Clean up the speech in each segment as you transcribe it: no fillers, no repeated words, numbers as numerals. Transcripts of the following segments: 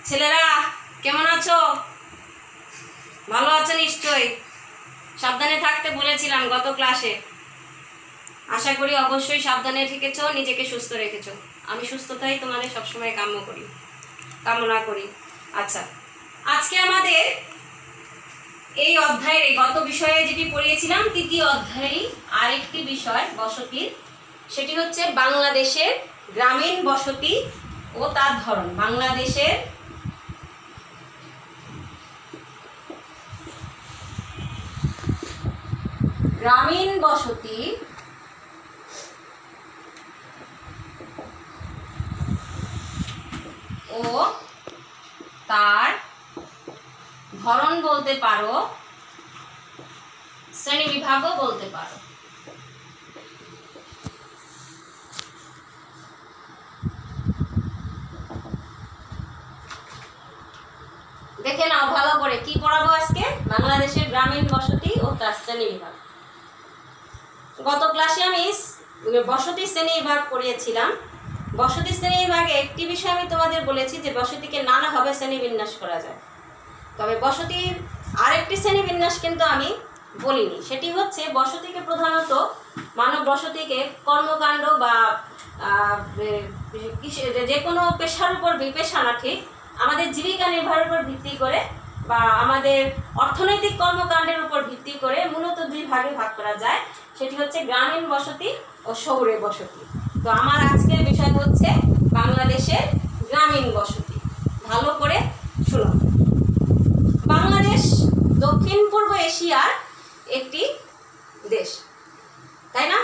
ছেলেরা কেমন আছো? ভালো আছো নিশ্চয়ই। সাবধানে থাকতে বলেছিলাম গত ক্লাসে। আশা করি অবশ্যই সাবধানে থেকেছো, নিজেকে সুস্থ রেখেছো। আমি সুস্থতাই তোমাদের সবসময় কামনা করি। আচ্ছা, আজকে আমাদের এই অধ্যায়ের গত বিষয়ে যেটি পড়িয়েছিলাম, তৃতীয় অধ্যায়েরই আরেকটি বিষয় বসতির, সেটি হচ্ছে বাংলাদেশের গ্রামীণ বসতি ও তার ধরন। বাংলাদেশের গ্রামীণ বসতি ও তার ধরন বলতে পারো, শ্রেণী বিভাগও বলতে পারো। দেখে নাও ভালো করে কি পড়াবো আজকে। বাংলাদেশের গ্রামীণ বসতি ও তার শ্রেণী বিভাগ। গত ক্লাসে আমি বসতি শ্রেণী বিভাগ পড়িয়েছিলাম। বসতি শ্রেণী বিভাগে একটি বিষয় আমি তোমাদের বলেছি যে বসতিকে নানাভাবে শ্রেণীবিন্যাস করা যায়, তবে বসতির আরেকটি শ্রেণীবিন্যাস কিন্তু আমি বলিনি। সেটি হচ্ছে বসতিকে প্রধানত মানব বসতিকে কর্মকাণ্ড বা যে কোনো পেশার উপর পেশা না ঠিক, আমাদের জীবিকা নির্বাহের উপর ভিত্তি করে বা আমাদের অর্থনৈতিক কর্মকাণ্ডের উপর ভিত্তি করে মূলত দুই ভাগে ভাগ করা যায়। সেটি হচ্ছে গ্রামীণ বসতি ও শহুরে বসতি। তো আমার আজকের বিষয় হচ্ছে বাংলাদেশের গ্রামীণ বসতি। ভালো করে শুনো। বাংলাদেশ দক্ষিণ পূর্ব এশিয়ার একটি দেশ, তাই না?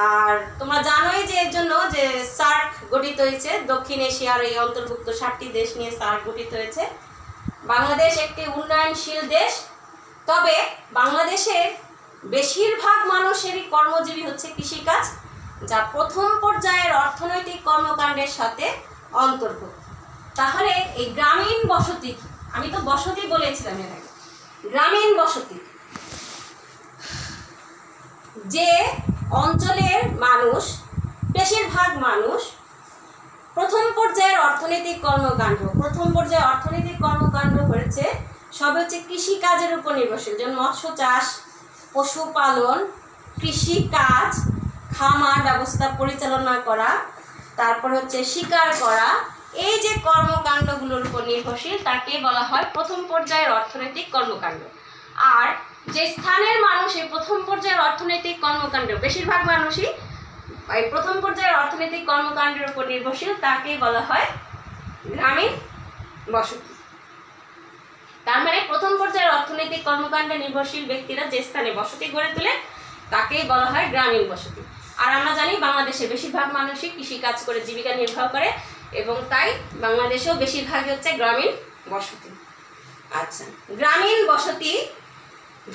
আর তোমরা জানোই যে এর জন্য যে সার্ক গঠিত হয়েছে, দক্ষিণ এশিয়ার এই অন্তর্ভুক্ত 7টি দেশ নিয়ে সার্ক গঠিত হয়েছে। বাংলাদেশ একটি উন্নয়নশীল দেশ, তবে বাংলাদেশের বেশিরভাগ মানুষেরই কর্মজীবী হচ্ছে কৃষিকাজ, যা প্রথম পর্যায়ের অর্থনৈতিক কর্মকাণ্ডের সাথে অন্তর্ভুক্ত। তাহলে এই গ্রামীণ বসতি, আমি তো বসতি বলেছিলাম এর আগে, গ্রামীণ বসতি যে অঞ্চলের মানুষ, বেশিরভাগ মানুষ প্রথম পর্যায়ের অর্থনৈতিক কর্মকাণ্ড হচ্ছে সব হচ্ছে কৃষিকাজের উপর নির্ভরশীল, যেমন মৎস্য চাষ, পশুপালন, কৃষিকাজ, খামার ব্যবস্থা পরিচালনা করা, তারপর হচ্ছে শিকার করা। এই যে কর্মকাণ্ডগুলোর উপর নির্ভরশীল তাকে বলা হয় প্রথম পর্যায়ের অর্থনৈতিক কর্মকাণ্ড। আর যে স্থানের মানুষ এই প্রথম পর্যায়ের অর্থনৈতিক কর্মকাণ্ড, বেশিরভাগ মানুষই এই প্রথম পর্যায়ের অর্থনৈতিক কর্মকাণ্ডের উপর নির্ভরশীল, তাকে বলা হয় গ্রামীণ বসতি। তার মানে প্রথম পর্যায়ের অর্থনৈতিক কর্মকাণ্ডে নির্ভরশীল ব্যক্তিরা যে স্থানে বসতি গড়ে তোলে তাকেই বলা হয় গ্রামীণ বসতি। আর আমরা জানি বাংলাদেশে বেশিরভাগ মানুষই কৃষিকাজ করে জীবিকা নির্বাহ করে, এবং তাই বাংলাদেশেও বেশিরভাগই হচ্ছে গ্রামীণ বসতি। আচ্ছা, গ্রামীণ বসতি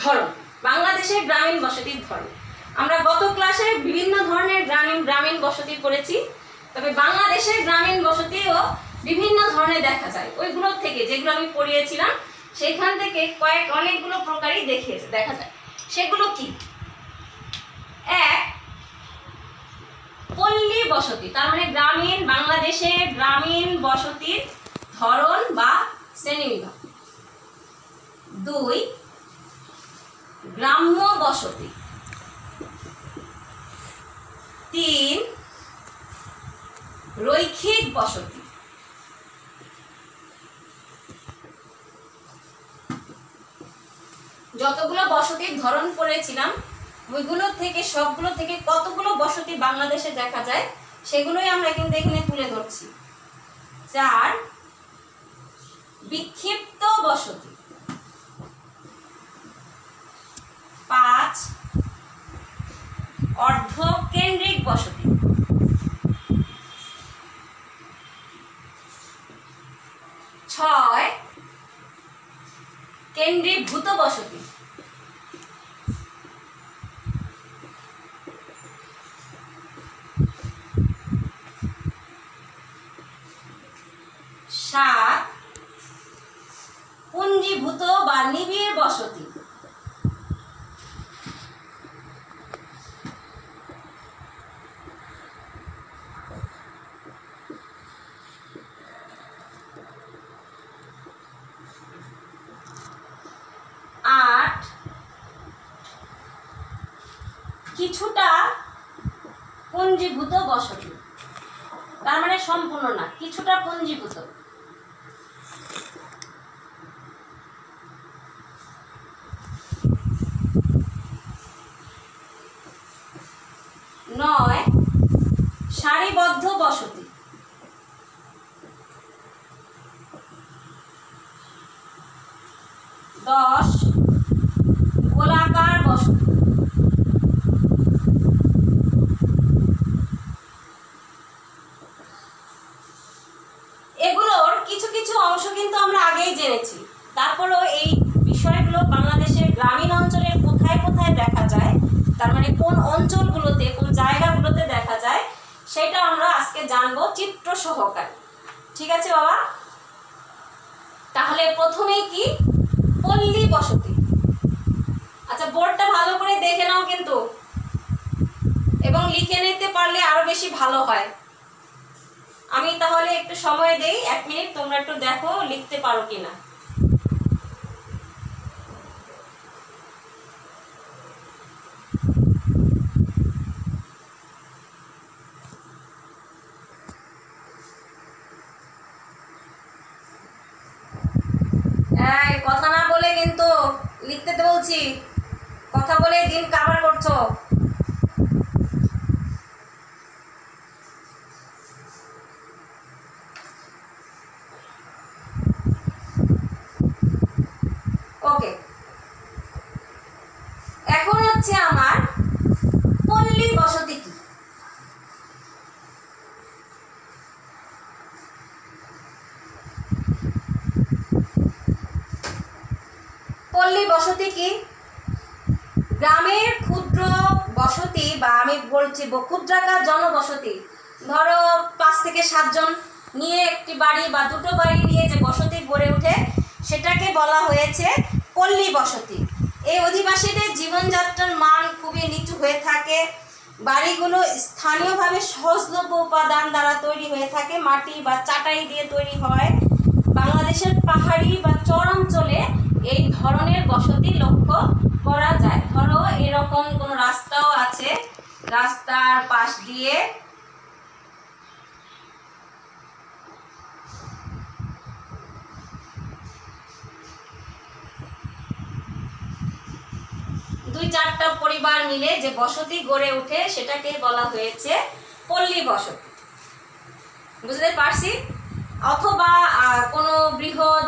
ধরন, বাংলাদেশের গ্রামীণ বসতির ধরন। আমরা গত ক্লাসে বিভিন্ন ধরনের গ্রামীণ বসতি পড়েছি, তবে বাংলাদেশের গ্রামীণ বসতিও বিভিন্ন ধরনের দেখা যায়। ওইগুলোর থেকে যেগুলো আমি পড়িয়েছিলাম সেখান থেকে অনেকগুলো প্রকারই দেখা যায়। সেগুলো কি? এক, পল্লী বসতি, তার মানে বাংলাদেশের গ্রামীণ বসতির ধরন বা শ্রেণীবিভাগ। 2, গ্রাম্য বসতি। 3, রৈখিক বসতি। 4, যতগুলো বসতির ধরন পড়েছিলাম ওইগুলো থেকে সবগুলো থেকে কতগুলো বসতি বাংলাদেশে দেখা যায় সেগুলোই আমরা কিন্তু এখানে তুলে ধরছি। 4, বিক্ষিপ্ত বসতি। 5, অর্ধকেন্দ্রিক বসতি। 6, কেন্দ্রীভূত বসতি। 7, পুঞ্জীভূত বা নিবিড় বসতি। 8, কিছুটা পুঞ্জীভূত বসতি, তার মানে সম্পূর্ণ না, কিছুটা পুঞ্জীভূত। নয়, সারিবদ্ধ বসতি। 10, গোলাকার বসতি। এগুলোর কিছু কিছু অংশ কিন্তু আমরা আগেই জেনেছি, তারপরেও এই বিষয়গুলো বাংলাদেশের গ্রামীণ অঞ্চলের কোথায় কোথায় দেখা যায়, তার মানে কোন অঞ্চলগুলোতে কোন জায়গাগুলোতে দেখা যায়, সেটা আমরা আজকে জানবো চিত্র সহকারে। ঠিক আছে বাবা? তাহলে প্রথমেই কি, পল্লী বসতি। আচ্ছা, বোর্ডটা ভালো করে দেখে নাও কিন্তু, এবং লিখে নিতে পারলে আরো বেশি ভালো হয়। আমি তাহলে একটু সময় দেই, 1 মিনিট, তোমরা একটু দেখো লিখতে পারো কিনা। কথা না বলে কিন্তু লিখতে তো বলছি, কথা বলে দিন কাভার করছো। ওকে, এখন হচ্ছে আমার পল্লী বসতি কি। পল্লী বসতি কি? গ্রামের ক্ষুদ্র বসতি, বা আমি বলছি ক্ষুদ্রাকার জনবসতি, ধরো 5 থেকে 7 জন নিয়ে একটি বাড়ি বা দুটো বাড়ি নিয়ে যে বসতি গড়ে ওঠে, সেটাকে বলা হয়েছে পল্লী বসতি। এই অধিবাসীদের জীবনযাত্রার মান খুবই নিচু হয়ে থাকে। বাড়িগুলো স্থানীয়ভাবে সহজলভ্য উপাদান দ্বারা তৈরি হয়ে থাকে, মাটি বা চাটাই দিয়ে তৈরি হয়। বাংলাদেশের পাহাড়ি বা চর অঞ্চলে এই ধরনের বসতি লক্ষ্য করা যায়। ধরো এরকম কোনো রাস্তাও আছে, রাস্তার পাশ দিয়ে দুই চারটা পরিবার মিলে যে বসতি গড়ে ওঠে, সেটাকে বলা হয়েছে পল্লী বসতি। বুঝতে পারছি? অথবা কোনো বৃহৎ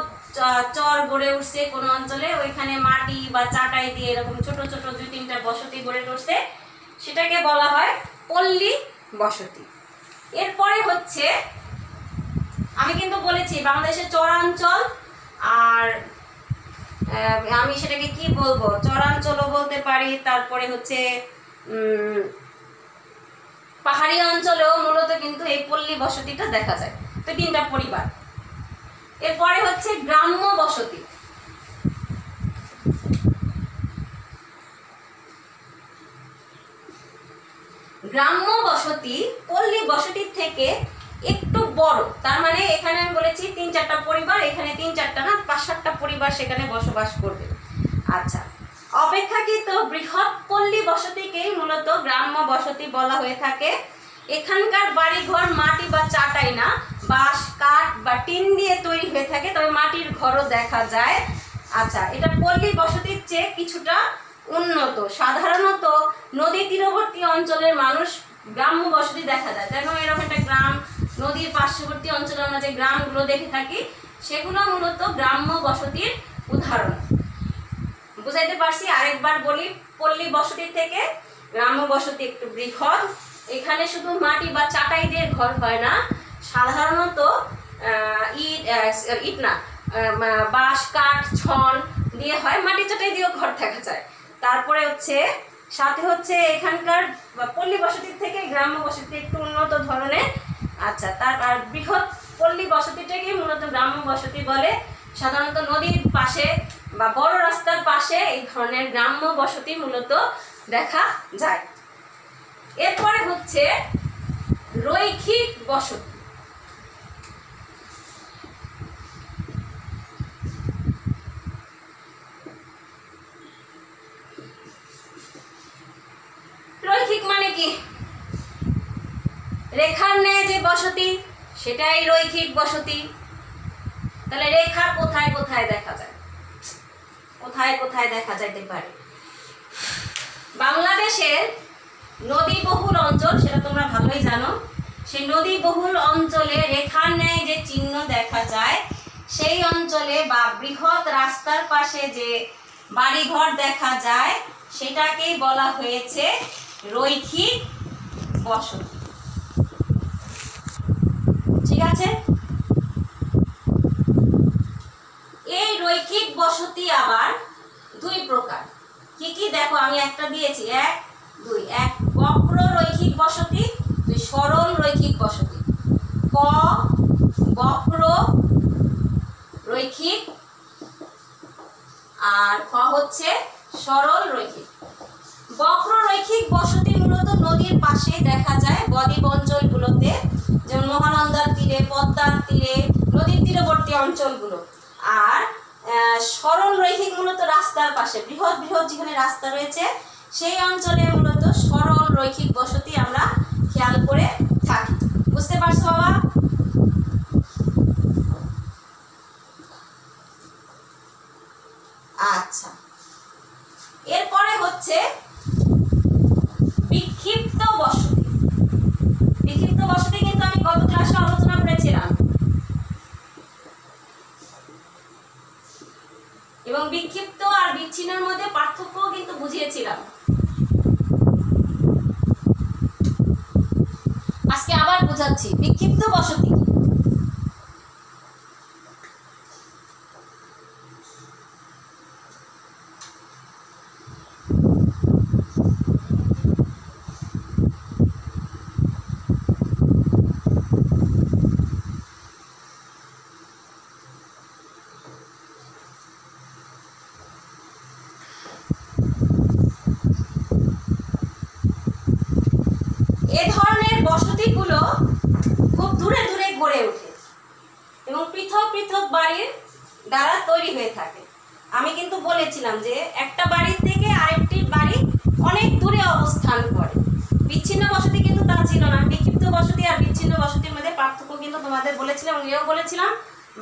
চর গড়ে উঠছে কোনো অঞ্চলে, ওইখানে মাটি বা চাটাই দিয়ে এরকম ছোট ছোট 2-3টা বসতি গড়ে উঠছে, সেটাকে বলা হয় পল্লী বসতি। এরপরে হচ্ছে, আমি কিন্তু বলেছি বাংলাদেশের চরাঞ্চল, আর আমি সেটাকে কি বলবো, চরাঞ্চলও বলতে পারি, তারপরে হচ্ছে পাহাড়ি অঞ্চলেও মূলত কিন্তু এই পল্লী বসতিটা দেখা যায়। তো 3টা পরিবার। এরপরে হচ্ছে গ্রাম্য বসতি। গ্রাম্য বসতি পল্লী বসতির থেকে একটু বড়, তার মানে এখানে আমি বলেছি 3-4টা পরিবার, এখানে 3-4টা না 5-7টা পরিবার সেখানে বসবাস করবে। আচ্ছা, অপেক্ষাকৃত বৃহৎ পল্লী বসতিকেই মূলত গ্রাম্য বসতি বলা হয়ে থাকে। এখানকার বাড়িঘর মাটি বা চাটাই না, বাঁশ, কাঠ বা টিন দিয়ে তৈরি হয়ে থাকে, তবে মাটির ঘরও দেখা যায়। আচ্ছা, এটা পল্লী বসতির চেয়ে কিছুটা উন্নত। সাধারণত নদী তীরবর্তী অঞ্চলের মানুষ গ্রাম্য বসতি দেখা যায়। দেখো এরকম একটা গ্রাম, নদীর পার্শ্ববর্তী অঞ্চলে আমরা যে গ্রামগুলো দেখে থাকি, সেগুলো মূলত গ্রাম্য বসতির উদাহরণ। বুঝাইতে পারছি? আরেকবার বলি, পল্লী বসতির থেকে গ্রাম্য বসতি একটু বৃহৎ। এখানে শুধু মাটি বা চাটাই দিয়ে ঘর হয় না, সাধারণত ইট না, বাঁশ, কাঠ, ছন দিয়ে হয়, মাটি চাটাই দিয়েও ঘর দেখা যায়। তারপরে হচ্ছে সাথে হচ্ছে এখানকার পল্লী বসতির থেকে গ্রাম্য বসতি একটু উন্নত ধরনের। আচ্ছা, আর বৃহৎ পল্লী বসতিটাকে মূলত গ্রাম্য বসতি বলে। সাধারণত নদীর পাশে বা বড় রাস্তার পাশে এই ধরনের গ্রাম্য বসতি মূলত দেখা যায়। এরপরে হচ্ছে রৈখিক বসতি। রেখার ন্যায় যে বসতি সেটাই রৈখিক বসতি। তাহলে রেখা কোথায় কোথায় দেখা যায়, কোথায় কোথায় দেখা যাইতে পারে? বাংলাদেশের নদীবহুল অঞ্চল, সেটা তোমরা ভালোই জানো, সেই নদীবহুল অঞ্চলে রেখার ন্যায় যে চিহ্ন দেখা যায় সেই অঞ্চলে বা বৃহৎ রাস্তার পাশে যে বাড়িঘর দেখা যায় সেটাকেই বলা হয়েছে রৈখিক বসতি। ঠিক আছে? এই রৈখিক বসতি আবার দুই প্রকার। কি কি দেখো, আমি একটা দিয়েছি, এক দুই। এক বক্র রৈখিক বসতি, দুই সরল রৈখিক বসতি। ক বক্র রৈখিক আর খ হচ্ছে সরল রৈখিক। বক্র রৈখিক বসতি মূলত নদীর পাশে দেখা যায়, বদ্বীপ অঞ্চলগুলোতে, যেমন মহানন্দার তীরে, পদ্মার তীরে, নদীর তীরবর্তী অঞ্চলগুলো। আর সরল রৈখিক মূলত রাস্তার পাশে, বৃহৎ বৃহৎ যেখানে রাস্তা রয়েছে সেই অঞ্চলে মূলত সরল রৈখিক বসতি আমরা খেয়াল করে থাকি। বুঝতে পারছো বাবা? আচ্ছা, এরপরে হচ্ছে বিক্ষিপ্ত বসতি। বিক্ষিপ্ত বসতি কিন্তু আমি গত ক্লাসে আলোচনা করেছিলাম, এবং বিক্ষিপ্ত আর বিচ্ছিন্নের মধ্যে পার্থক্য কিন্তু বুঝিয়েছিলাম। আজকে আবার বোঝাচ্ছি বিক্ষিপ্ত বসতি। এ ধরনের বসতিগুলো খুব দূরে দূরে গড়ে ওঠে এবং পৃথক পৃথক বাড়ির দ্বারা তৈরি হয়ে থাকে। আমি কিন্তু বলেছিলাম যে একটা বাড়ির থেকে আরেকটি বাড়ি অনেক দূরে অবস্থান করে। বিচ্ছিন্ন বসতি কিন্তু তা ছিল না। বিক্ষিপ্ত বসতি আর বিচ্ছিন্ন বসতির মধ্যে পার্থক্য কিন্তু তোমাদের বলেছিলাম, এবং এও বলেছিলাম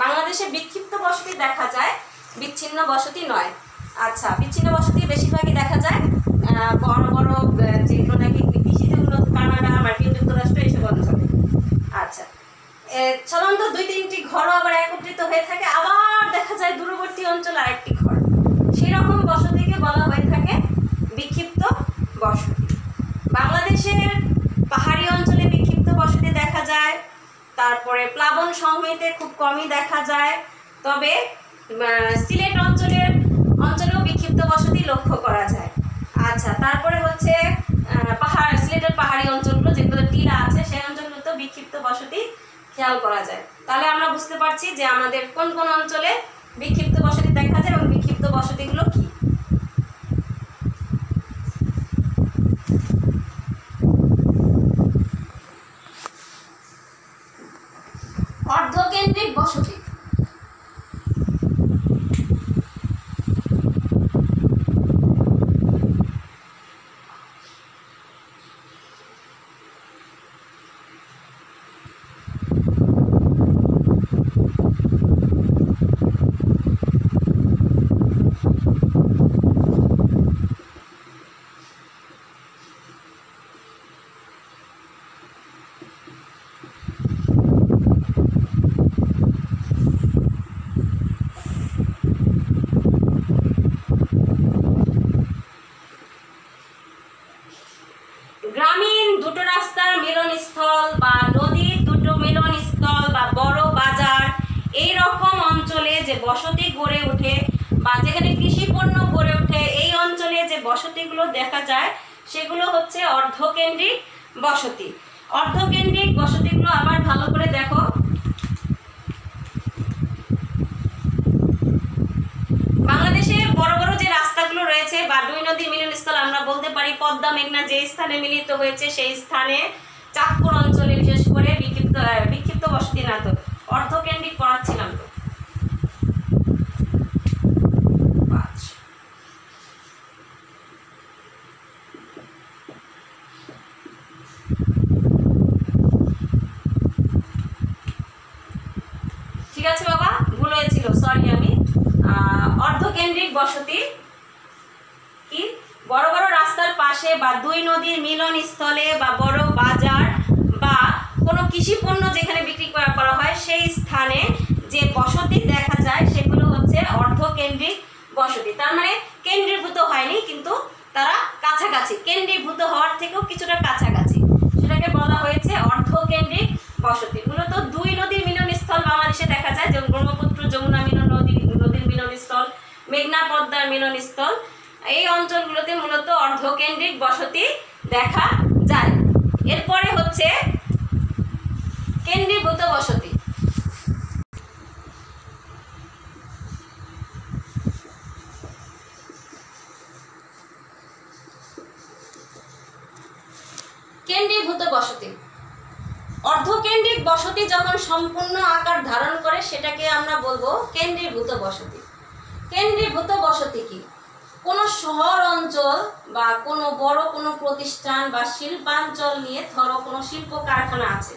বাংলাদেশে বিক্ষিপ্ত বসতি দেখা যায়, বিচ্ছিন্ন বসতি নয়। আচ্ছা, বিচ্ছিন্ন বসতি বেশিরভাগই দেখা যায় বড় বড় যেগুলো নাকি কৃষিতে উন্নত, কানাডা, মার্কিন যুক্তরাষ্ট্র, এইসব অঞ্চলে। আচ্ছা, সাধারণত দুই তিনটি ঘরও আবার একত্রিত হয়ে থাকে, আবার দেখা যায় দূরবর্তী অঞ্চল আরেকটি ঘর। সেরকম বসতিকে বলা হয়ে থাকে বিক্ষিপ্ত বসতি। বাংলাদেশের পাহাড়ি অঞ্চলে বিক্ষিপ্ত বসতি দেখা যায়, তারপরে প্লাবন সমভূমিতে খুব কমই দেখা যায়, তবে সিলেট অঞ্চলেও বিক্ষিপ্ত বসতি লক্ষ্য করা যায়। আচ্ছা, তারপরে হচ্ছে সিলেটের পাহাড়ি অঞ্চলগুলো যেগুলো টিলা আছে সেই অঞ্চলগুলোতেও বিক্ষিপ্ত বসতি খেয়াল করা যায়। তাহলে আমরা বুঝতে পারছি যে আমাদের কোন কোন অঞ্চলে বিক্ষিপ্ত বসতি দেখা যায় এবং বিক্ষিপ্ত বসতিগুলো কি। অর্ধকেন্দ্রিক বসতি। গ্রামীণ দুটো রাস্তার মিলনস্থল বা নদীর দুটো মিলনস্থল বা বড় বাজার, এই রকম অঞ্চলে যে বসতি গড়ে ওঠে বা যেখানে কৃষি পণ্য গড়ে ওঠে, এই অঞ্চলে যে বসতিগুলো দেখা যায় সেগুলো হচ্ছে অর্ধকেন্দ্রিক বসতি। অর্ধকেন্দ্রিক বসতিগুলো আবার ভালো করে দেখো। বাংলাদেশে বড় বড় যে রাস্তাগুলো রয়েছে বা দুই নদীর মিলনস্থল আমরা বলতে পারি পদ্মা মেঘনা যে স্থানে মিলিত হয়েছে সেই স্থানে চাঁদপুর অঞ্চলে বিশেষ করে বিক্ষিপ্ত বসতি না, তো অর্ধকেন্দ্রিক পড়াচ্ছিলাম তো। কেন্দ্রিক বসতি কি বড় বড় রাস্তার পাশে বা দুই নদীর মিলন স্থলে বা বড় বাজার বা কোনো কৃষি পণ্য যেখানে বিক্রি করা হয় সেই স্থানে যে বসতি দেখা যায় সেগুলো হচ্ছে অর্ধকেন্দ্রিক বসতি। তার মানে কেন্দ্রীভূত হয়নি, কিন্তু তারা কাছাকাছি, কেন্দ্রীভূত হওয়ার থেকেও কিছুটা কাছাকাছি, সেটাকে বলা হয়েছে অর্ধকেন্দ্রিক বসতি। মূলত দুই নদীর মিলনস্থল বাংলাদেশে দেখা যায়, যেমন ব্রহ্মপুত্র যমুনা নদীর মিলনস্থল, মেঘনা পদ্মার মিলনস্থল, এই অঞ্চলগুলোতে মূলত অর্ধকেন্দ্রিক বসতি দেখা যায়। এরপরে হচ্ছে কেন্দ্রীভূত বসতি। কেন্দ্রীভূত বসতি, অর্ধকেন্দ্রিক বসতি যখন সম্পূর্ণ আকার ধারণ করে সেটাকে আমরা বলবো কেন্দ্রীভূত বসতি। কেন্দ্রীভূত বসতি কি? কোনো শহর অঞ্চল বা কোনো বড় কোনো প্রতিষ্ঠান বা শিল্পাঞ্চল নিয়ে, ধরো কোনো শিল্প কারখানা আছে,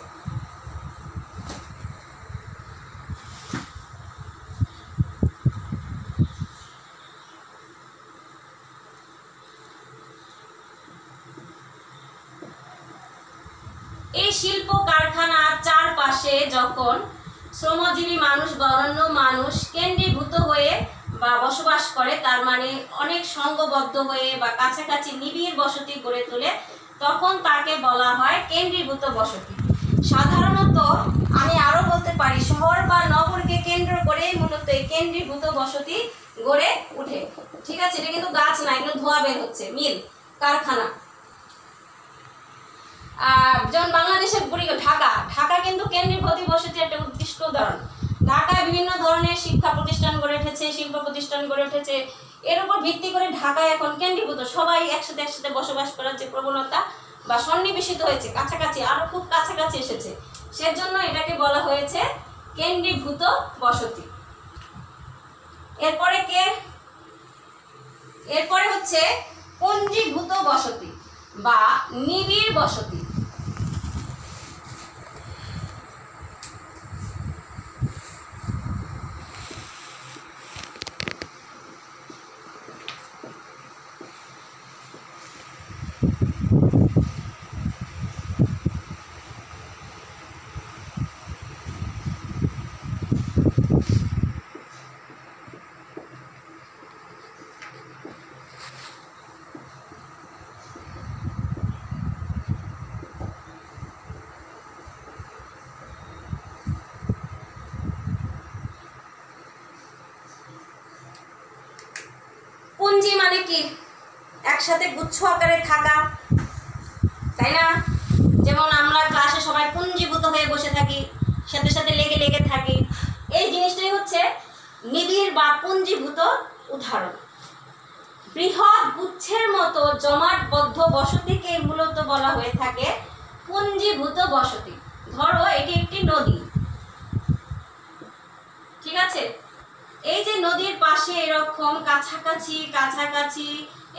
এই শিল্প কারখানার চারপাশে যখন শ্রমজীবী মানুষ বা অন্যান্য মানুষ কেন্দ্রীভূত হয়ে বা বসবাস করে, তার মানে অনেক সংঘবদ্ধ হয়ে বা কাছাকাছি নিবিড় বসতি গড়ে তোলে, তখন তাকে বলা হয় কেন্দ্রীভূত বসতি। সাধারণত আমি আরো বলতে পারি, শহর বা নগরকে কেন্দ্র করে মূলত এই কেন্দ্রীভূত বসতি গড়ে ওঠে। ঠিক আছে, এটা কিন্তু গাছ না, এগুলো ধোঁয়া বের হচ্ছে, মিল কারখানা। যেমন বাংলাদেশের ঢাকা কিন্তু কেন্দ্রীভূত বসতির একটা উৎকৃষ্ট উদাহরণ। ঢাকায় বিভিন্ন ধরনের শিক্ষা প্রতিষ্ঠান গড়ে উঠেছে, শিল্প প্রতিষ্ঠান গড়ে উঠেছে, এর উপর ভিত্তি করে ঢাকায় এখন কেন্দ্রীভূত, সবাই একসাথে বসবাস করার যে প্রবণতা বা সন্নিবেশিত হয়েছে, কাছাকাছি, আরো খুব কাছাকাছি এসেছে, সেজন্য এটাকে বলা হয়েছে কেন্দ্রীভূত বসতি। এরপরে হচ্ছে পঞ্জীভূত বসতি বা নিবিড় বসতি। পুঞ্জি মানে কি? একসাথে গুচ্ছ আকারে থাকা, তাই না? যেমন আমরা ক্লাসে সবাই পুঞ্জীভূত হয়ে বসে থাকি, সাথে সাথে লেগে থাকি, এই জিনিসটাই হচ্ছে নিবিড় বা পুঞ্জীভূত উদাহরণ। বৃহৎ গুচ্ছের মতো জমাটবদ্ধ বসতিকে মূলত বলা হয়ে থাকে পুঞ্জীভূত বসতি। ধরো এটি একটি নদী, ঠিক আছে, এই যে নদীর পাশে এরকম কাছাকাছি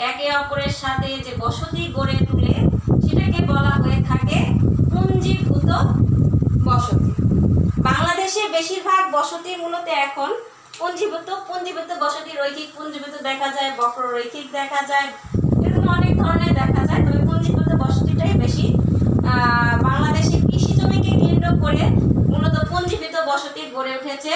একে অপরের সাথে যে বসতি গড়ে তুলে, সেটাকে বলা হয়ে থাকে পুঞ্জীভূত বসতি। বাংলাদেশে বেশিরভাগ বসতি মূলত এখন পুঞ্জীভূত বসতি, রৈখিক পুঞ্জীভূত দেখা যায়, বক্র রৈখিক দেখা যায়, এরকম অনেক ধরনের দেখা যায়। তবে পুঞ্জীভূত বসতিটাই বেশি। বাংলাদেশে কৃষি জমিকে কেন্দ্র করে মূলত পুঞ্জীভূত বসতি গড়ে উঠেছে।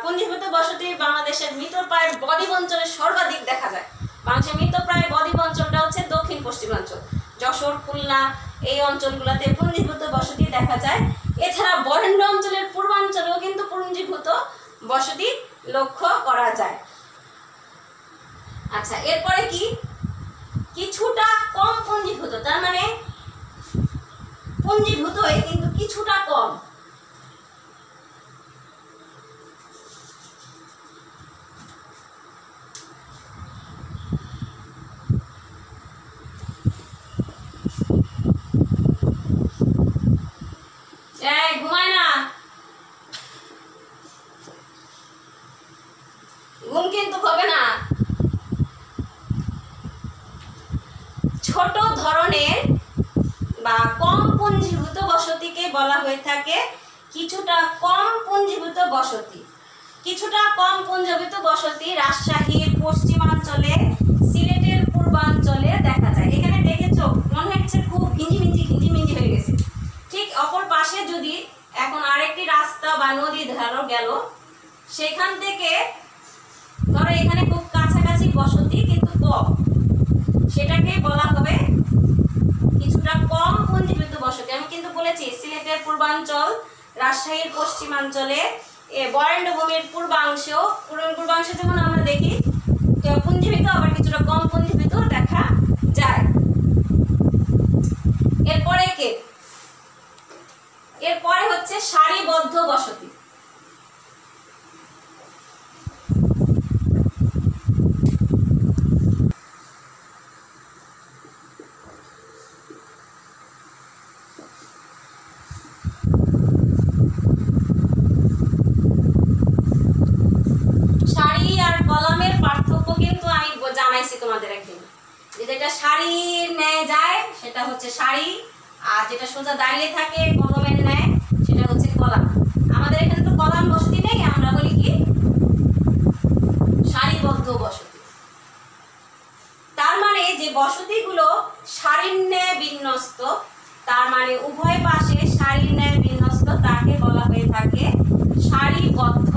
পুঞ্জীভূত বসতি বাংলাদেশের মৃতপ্রায় বদ্বীপ অঞ্চলে সর্বাধিক দেখা যায়। বাংলাদেশের মৃতপ্রায় বদ্বীপ অঞ্চলটা হচ্ছে দক্ষিণ পশ্চিমাঞ্চল, যশোর, খুলনা, এই অঞ্চলগুলোতে পুঞ্জীভূত বসতি দেখা যায়। এছাড়া বরেন্দ্র অঞ্চলের পূর্বাঞ্চলেও কিন্তু পুঞ্জীভূত বসতি লক্ষ্য করা যায়। আচ্ছা, এরপরে কি? কিছুটা কম পুঞ্জীভূত, তার মানে পুঞ্জীভূত কিন্তু কিছুটা কম। ঘুমায় না, ঘুম কিন্তু হবে না। ছোট ধরনের বা কম পুঞ্জীভূত বসতিকে বলা হয়ে থাকে কিছুটা কম পুঞ্জীভূত বসতি। কিছুটা কম পুঞ্জীভূত বসতি রাজশাহীর পশ্চিমাঞ্চলে, সিলেটের পূর্বাঞ্চলে দেখা যায়। এখানে দেখেছো মনে হচ্ছে খুব ঘিঞ্জি হয়ে গেছে। ঠিক অপর পাশে যদি এখন আরেকটি রাস্তা বা নদী ধরো গেল, সেখান থেকে ধরো এখানে খুব কাছাকাছি বসতি কিন্তু কম, সেটাকে বলা হবে কিছুটা কম পুঞ্জীভূত বসতি। আমি কিন্তু বলেছি সিলেটের পূর্বাঞ্চল, রাজশাহীর পশ্চিমাঞ্চলে, বরেন্দ্রভূমির পূর্বাংশে যেমন আমরা দেখি পুঞ্জীভূত, আবার কিছুটা কম পুঞ্জীভূত দেখা যায়। এরপরে হচ্ছে সারিবদ্ধ বসতি। সারি আর কলামের পার্থক্য কিন্তু আমি জানাইছি তোমাদের একদিন, যেটা সারির ন্যায় যায় সেটা হচ্ছে সারি, আর যেটা সোজা দাঁড়িয়ে থাকে কলমের ন্যায় সেটা হচ্ছে কলাম। আমাদের এখানে তো কলাম বসতি নেই, আমরা বলি কি সারিবদ্ধ বসতি। তার মানে যে বসতিগুলো সারির ন্যায় বিন্যস্ত, তার মানে উভয় পাশে সারির ন্যায় বিন্যস্ত, তাকে বলা হয়ে থাকে সারিবদ্ধ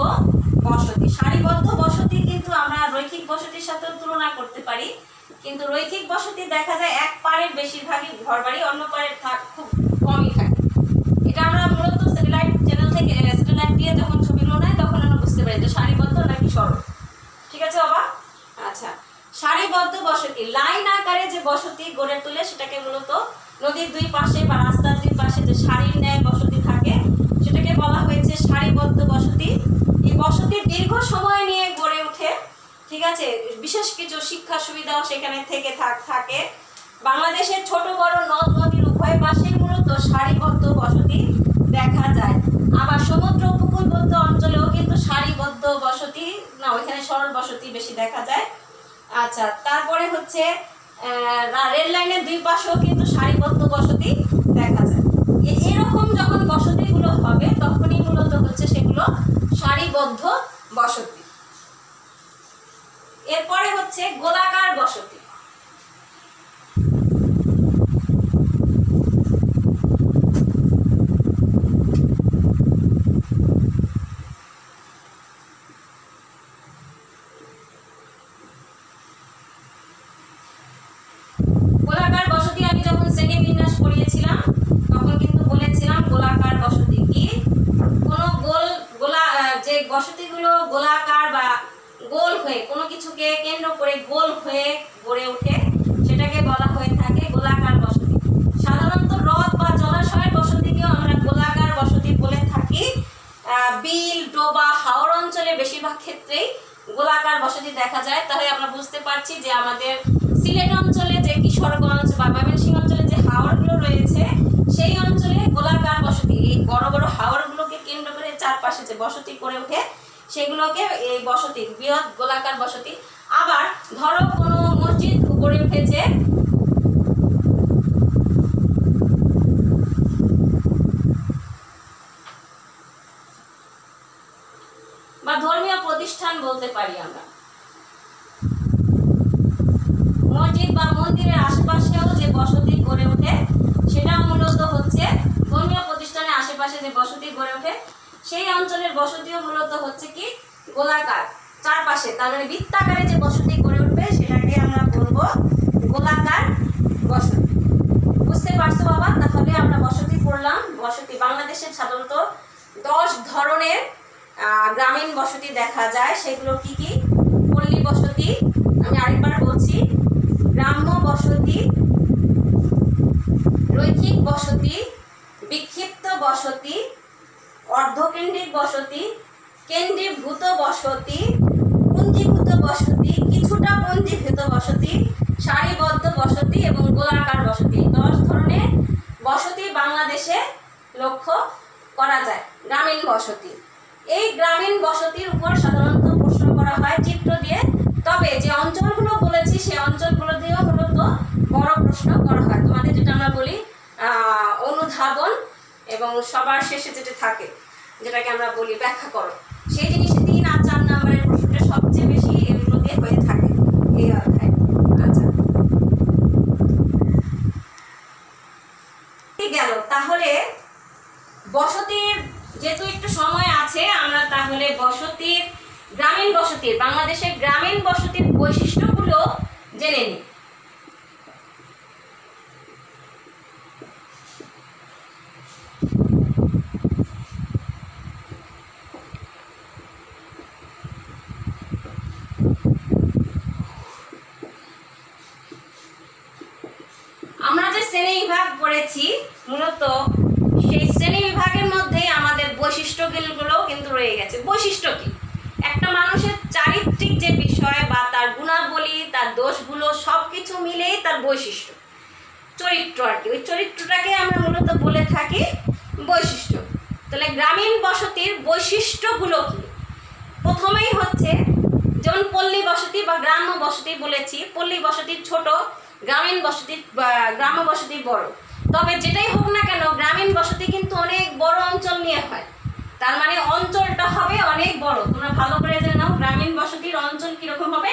বসতি। সারিবদ্ধ বসতি কিন্তু আমরা রৈখিক বসতির সাথে তুলনা করতে পারি, কিন্তু রৈখিক বসতি দেখা যায় এক পাড়ের বেশিরভাগই ঘরবাড়ি, অন্য পাড়ের খুব কমই থাকে। এটা আমরা মূলত স্যাটেলাইট চ্যানেল থেকে স্যাটেলাইট দিয়ে যখন ছবিগুলো নেয় তখন আমরা বুঝতে পারি যে সারিবদ্ধ নাকি সরল। ঠিক আছে বাবা? আচ্ছা, সারিবদ্ধ বসতি লাইন আকারে যে বসতি গড়ে তোলে সেটাকে মূলত নদীর দুই পাশে বা রাস্তার দুই পাশে যে সারির ন্যায় বসতি থাকে সেটাকে বলা হয়েছে সারিবদ্ধ বসতি। এই বসতি দীর্ঘ সময় নিয়ে গড়ে ওঠে। ঠিক আছে, বিশেষ কিছু শিক্ষা সুবিধাও সেখানে থেকে থাকে। বাংলাদেশের ছোট বড় নদ নদীর উভয় পাশে মূলত সারিবদ্ধ বসতি দেখা যায়। আবার সমুদ্র উপকূলবদ্ধ অঞ্চলেও কিন্তু সারিবদ্ধ বসতি না, ওইখানে সরল বসতি বেশি দেখা যায়। আচ্ছা, তারপরে হচ্ছে রেল লাইনের দুই পাশেও কিন্তু সারিবদ্ধ বসতি দেখা যায়। এরকম যখন বসতিগুলো হবে তখনই মূলত হচ্ছে সেগুলো সারিবদ্ধ বসতি। এরপরে হচ্ছে গোলাকার বসতি। গোলাকার বসতি আমি যখন শ্রেণীবিন্যাস পড়িয়েছিলাম তখন কিন্তু বলেছিলাম গোলাকার বসতি কি, কোনো যে বসতিগুলো গোলাকার বা গোল হয়ে কোনো কিছুকে কেন্দ্র করে গোল হয়ে গড়ে ওঠে সেটাকে বলা হয়ে থাকে গোলাকার বসতি। সাধারণত হ্রদ বা জলাশয়ের বসতিকেও আমরা গোলাকার বসতি বলে থাকি। বিল, ডোবা, হাওর অঞ্চলে বেশিরভাগ ক্ষেত্রেই গোলাকার বসতি দেখা যায়। তাহলে আমরা বুঝতে পারছি যে আমাদের সিলেট অঞ্চলে যে কিশোরগঞ্জ বা ময়মনসিংহ অঞ্চলে যে হাওরগুলো রয়েছে সেই অঞ্চলে গোলাকার বসতি, এই বড় বড় হাওরগুলোকে কেন্দ্র করে চারপাশে যে বসতি করে ওঠে সেগুলোকে এই বসতি বৃহৎ গোলাকার বসতি। আবার ধরো কোনো মসজিদ গড়ে উঠেছে, বা ধর্মীয় প্রতিষ্ঠান বলতে পারি আমরা, মসজিদ বা মন্দিরের আশেপাশেও যে বসতি গড়ে ওঠে সেটা মূলত হচ্ছে ধর্মীয় প্রতিষ্ঠানের আশেপাশে যে বসতি গড়ে ওঠে সেই অঞ্চলের বসতিও মূলত হচ্ছে কি গোলাকার চারপাশে, তার মানে বৃত্তাকারে যে বসতি গড়ে উঠবে সেটাকে আমরা বলবো গোলাকার বসতি। বুঝতে পারছো বাবা? তাহলে আমরা বসতি পড়লাম। বসতি বাংলাদেশের সাধারণত 10 ধরনের গ্রামীণ বসতি দেখা যায়। সেগুলো কি কি? পল্লী বসতি, আমি আরেকবার বলছি, গ্রাম্য বসতি, রৈখিক বসতি, বিক্ষিপ্ত বসতি, অর্ধকেন্দ্রিক বসতি, কেন্দ্রীভূত বসতি, পুঞ্জীভূত বসতি, কিছুটা পুঞ্জীভূত বসতি, সারিবদ্ধ বসতি এবং গোলাকার বসতি। 10 ধরনের বসতি বাংলাদেশে লক্ষ্য করা যায়। গ্রামীণ বসতি, এই গ্রামীণ বসতির উপর সাধারণত প্রশ্ন করা হয় চিত্র দিয়ে। তবে যে অঞ্চলগুলো বলেছি সেই অঞ্চলগুলো দিয়েও মূলত বড় প্রশ্ন করা হয়। তোমাদের যেটা আমরা বলি অনুধাবন এবং সবার শেষে যেটা থাকে যেটাকে আমরা বলি ব্যাখ্যা করো, সেই জিনিস 3 সবচেয়ে বেশি এগুলো দিয়ে হয়ে থাকে এই অধ্যায়। আচ্ছা, গেল। তাহলে বসতির যেহেতু একটু সময় আছে, আমরা তাহলে বসতির, গ্রামীণ বসতির, বাংলাদেশের গ্রামীণ বসতির বৈশিষ্ট্যগুলো জেনে নিই। আমরা যে শ্রেণী বিভাগ পড়েছি মূলত সেই শ্রেণী বিভাগের মধ্যেই আমাদের বৈশিষ্ট্যগুলো কিন্তু রয়ে গেছে। বৈশিষ্ট্য কি? একটা মানুষের চারিত্রিক যে বিষয় বা তার গুণাবলী, তার দোষগুলো সব কিছু মিলেই তার বৈশিষ্ট্য, চরিত্র আর কি। ওই চরিত্রটাকে আমরা মূলত বলে থাকি বৈশিষ্ট্য। তাহলে গ্রামীণ বসতির বৈশিষ্ট্যগুলো কি? প্রথমেই হচ্ছে, যেমন পল্লী বসতি বা গ্রাম্য বসতি বলেছি, পল্লী বসতি ছোট, গ্রামীণ বসতি গ্রাম্য বসতি বড়। তবে যেটাই হোক না কেন, গ্রামীণ বসতি কিন্তু অনেক বড় অঞ্চল নিয়ে হয়, তার মানে অঞ্চলটা হবে অনেক বড়। তোমরা ভালো করে জেনে নাও, গ্রামীণ বসতির অঞ্চল কীরকম হবে?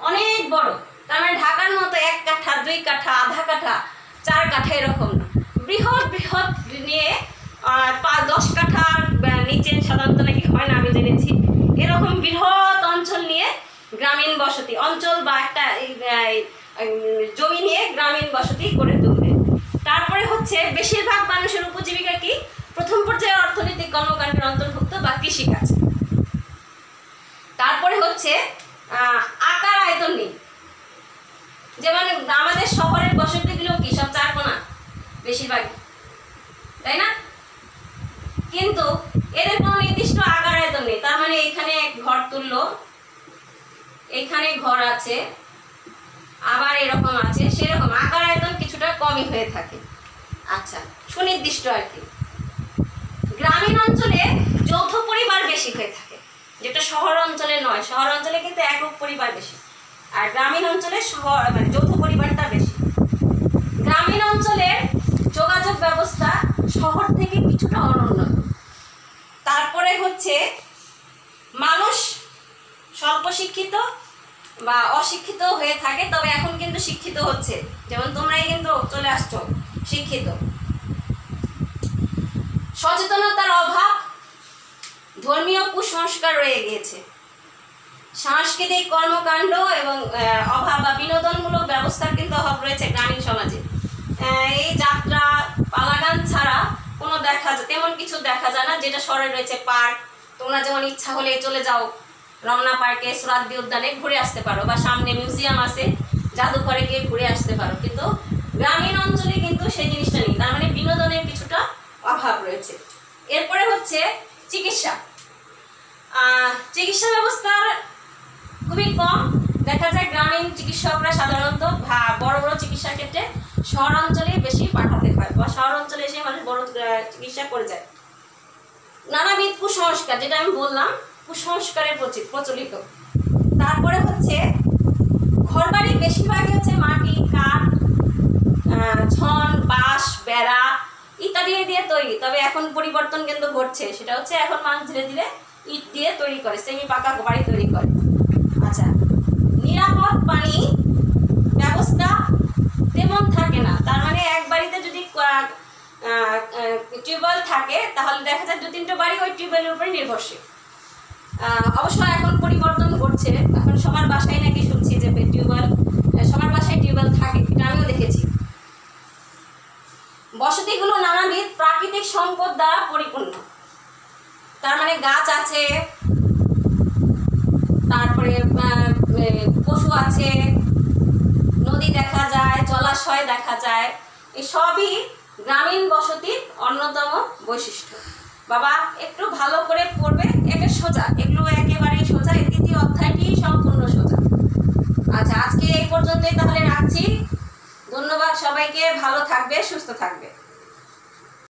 অনেক বড়। তার মানে ঢাকার মতো 1 কাঠা 2 কাঠা আধা কাঠা 4 কাঠা এরকম না, বৃহৎ বৃহৎ নিয়ে 10 কাঠার নিচে সাধারণত নাকি হয় না, আমি জেনেছি। এরকম বৃহৎ অঞ্চল নিয়ে গ্রামীণ বসতি, অঞ্চল বা একটা জমি নিয়ে গ্রামীণ বসতি গড়ে তুলবে। তারপরে হচ্ছে বেশিরভাগ মানুষের উপজীবিকা কি? প্রথম পর্যায়ে অর্থনৈতিক কর্মকাণ্ডের অন্তর্ভুক্ত বা কৃষিকাজ। তারপরে হচ্ছে আকার আয়তন নেই, যেমন আমাদের শহরের বসতিগুলো কি সব 4 কোণা বেশিরভাগ, তাই না? কিন্তু এদের কোনো নির্দিষ্ট আকার আয়তন নেই। তার মানে এখানে ঘর তুললো, এখানে ঘর আছে, আবার এরকম আছে, সেরকম আকার আয়তন কিছুটা কমই হয়ে থাকে। আচ্ছা, সুনির্দিষ্ট আর কি। গ্রামীণ অঞ্চলে যৌথ পরিবার বেশি হয়ে থাকে, যেটা শহর অঞ্চলে নয়। শহর অঞ্চলে কিন্তু একক পরিবার বেশি, আর গ্রামীণ অঞ্চলে যৌথ পরিবারটা বেশি। গ্রামীণ অঞ্চলের যোগাযোগ ব্যবস্থা শহর থেকে কিছুটা অনুন্নত। তারপরে হচ্ছে মানুষ স্বল্প শিক্ষিত বা অশিক্ষিত হয়ে থাকে, তবে এখন কিন্তু শিক্ষিত হচ্ছে, যেমন তোমরাই কিন্তু চলে আসছো শিক্ষিত। সচেতনতার অভাব, ধর্মীয় কুসংস্কার রয়ে গিয়েছে, সাংস্কৃতিক কর্মকাণ্ড এবং অভাব বা বিনোদনমূলক ব্যবস্থার কিন্তু অভাব রয়েছে গ্রামীণ সমাজে। এই যাত্রা পালাগান ছাড়া কোনো তেমন কিছু দেখা যায় না, যেটা শহরে রয়েছে। পার্ক, তোমরা যেমন ইচ্ছা হলে চলে যাও রমনা পার্কে, সোহরাওয়ার্দী উদ্যানে ঘুরে আসতে পারো, বা সামনে মিউজিয়াম আছে, জাদুঘরে গিয়ে ঘুরে আসতে পারো। কিন্তু গ্রামীণ অঞ্চলে কিন্তু সেই জিনিসটা নেই, তার মানে বিনোদনের কিছুটা অভাব রয়েছে। এরপরে হচ্ছে চিকিৎসা। চিকিৎসা ব্যবস্থার খুবই কম দেখা যায়। গ্রামীণ চিকিৎসকরা সাধারণত বড় বড় চিকিৎসার ক্ষেত্রে শহর অঞ্চলে বেশি পাঠাতে হয়, বা শহর অঞ্চলে এসে মানুষ বড় চিকিৎসা করে যায়। নানাবিধ কুসংস্কার, যেটা আমি বললাম, কুসংস্কারে প্রচলিত। তারপরে হচ্ছে ঘরবাড়ি বেশিরভাগই হচ্ছে মাটি, কাঠ, ছন, বাঁশ, বেড়া ইত্যাদি দিয়ে তৈরি। তবে এখন পরিবর্তন কিন্তু ঘটছে, সেটা হচ্ছে এখন মানুষ ধীরে ধীরে ইট দিয়ে তৈরি করে, সেমি পাকা বাড়ি তৈরি করে। আচ্ছা, নিরাপদ পানি ব্যবস্থা তেমন থাকে না। তার মানে এক বাড়িতে যদি টিউবওয়েল থাকে, তাহলে দেখা যায় 2-3টা বাড়ি ওই টিউবওয়েলের উপরে নির্ভরশীল। অবশ্য এখন পরিবর্তন ঘটছে, এখন সবার বাসায় নাকি শুনছি যে টিউবওয়েল, সবার বাসায় টিউবওয়েল থাকে, এটা আমিও দেখেছি। বসতিগুলো নানাবিধ প্রাকৃতিক সম্পদ দ্বারা পরিপূর্ণ। তার মানে গাছ আছে, তারপরে পশু আছে, নদী দেখা যায়, জলাশয় দেখা যায়। এই সবই গ্রামীণ বসতির অন্যতম বৈশিষ্ট্য। বাবা একটু ভালো করে পড়বে, এটা সোজা, এগুলো একেবারেই সোজা, এই 3য় অধ্যায়টি সম্পূর্ণ সোজা। আচ্ছা, আজকে এই পর্যন্তই তাহলে রাখছি। ধন্যবাদ সবাইকে, ভালো থাকবে, সুস্থ থাকবে।